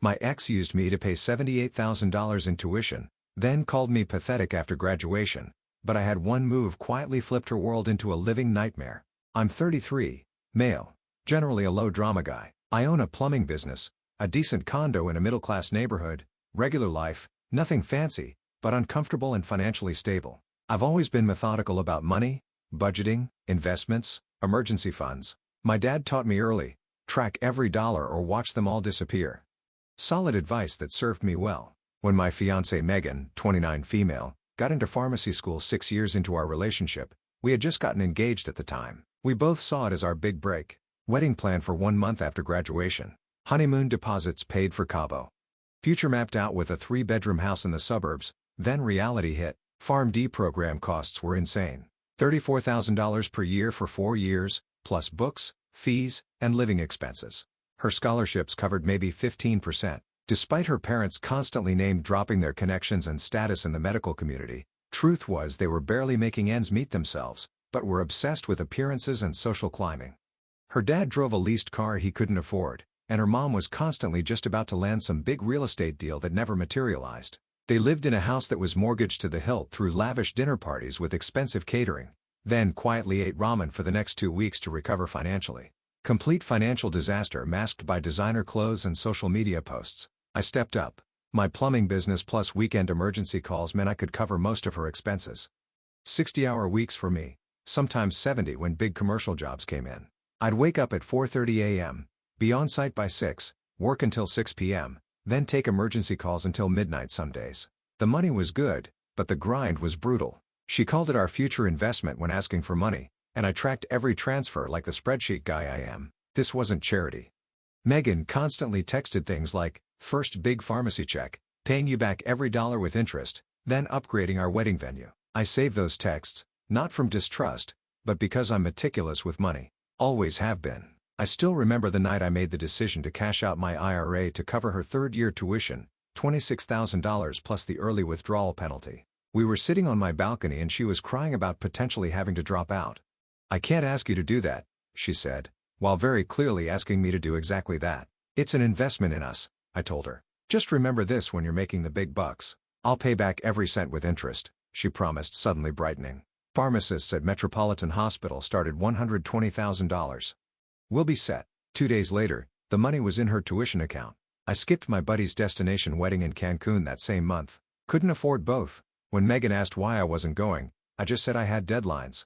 My ex used me to pay $78,000 in tuition, then called me pathetic after graduation, but I had one move quietly flipped her world into a living nightmare. I'm 33, male, generally a low-drama guy. I own a plumbing business, a decent condo in a middle-class neighborhood, regular life, nothing fancy, but uncomfortable and financially stable. I've always been methodical about money, budgeting, investments, emergency funds. My dad taught me early, track every dollar or watch them all disappear. Solid advice that served me well. When my fiancée Megan, 29 female, got into pharmacy school 6 years into our relationship, we had just gotten engaged at the time. We both saw it as our big break. Wedding plan for 1 month after graduation. Honeymoon deposits paid for Cabo. Future mapped out with a 3-bedroom house in the suburbs, then reality hit. PharmD program costs were insane. $34,000 per year for 4 years, plus books, fees, and living expenses. Her scholarships covered maybe 15%. Despite her parents constantly name-dropping their connections and status in the medical community, truth was they were barely making ends meet themselves, but were obsessed with appearances and social climbing. Her dad drove a leased car he couldn't afford, and her mom was constantly just about to land some big real estate deal that never materialized. They lived in a house that was mortgaged to the hilt through lavish dinner parties with expensive catering, then quietly ate ramen for the next 2 weeks to recover financially. Complete financial disaster masked by designer clothes and social media posts. I stepped up. My plumbing business plus weekend emergency calls meant I could cover most of her expenses. 60-hour weeks for me, sometimes 70 when big commercial jobs came in. I'd wake up at 4:30 a.m., be on site by 6, work until 6 p.m., then take emergency calls until midnight some days. The money was good, but the grind was brutal. She called it our future investment when asking for money, and I tracked every transfer like the spreadsheet guy I am. This wasn't charity. Megan constantly texted things like, first big pharmacy check, paying you back every dollar with interest, then upgrading our wedding venue. I save those texts, not from distrust, but because I'm meticulous with money. Always have been. I still remember the night I made the decision to cash out my IRA to cover her third-year tuition, $26,000 plus the early withdrawal penalty. We were sitting on my balcony and she was crying about potentially having to drop out. "I can't ask you to do that," she said, while very clearly asking me to do exactly that. "It's an investment in us," I told her. "Just remember this when you're making the big bucks." "I'll pay back every cent with interest," she promised, suddenly brightening. Pharmacists at Metropolitan Hospital started $120,000. "We'll be set." 2 days later, the money was in her tuition account. I skipped my buddy's destination wedding in Cancun that same month. Couldn't afford both. When Megan asked why I wasn't going, I just said I had deadlines.